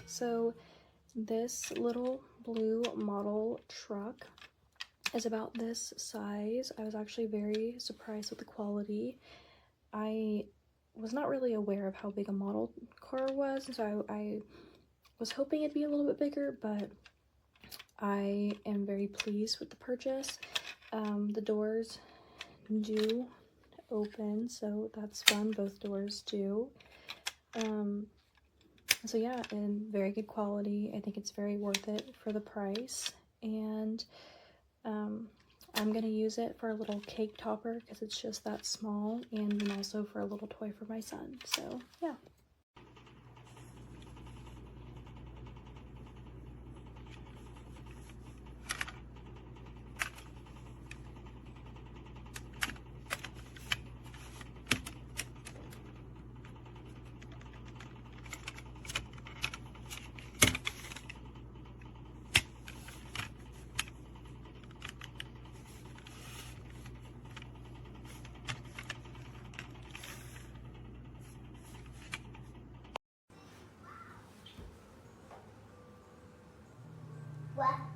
So this little blue model truck is about this size. I was actually very surprised with the quality. I was not really aware of how big a model car was, so I was hoping it'd be a little bit bigger, but I am very pleased with the purchase. The doors do open, so that's fun. Both doors do. So yeah, and very good quality. I think it's very worth it for the price, and I'm gonna use it for a little cake topper because it's just that small, and then also for a little toy for my son. So yeah. What?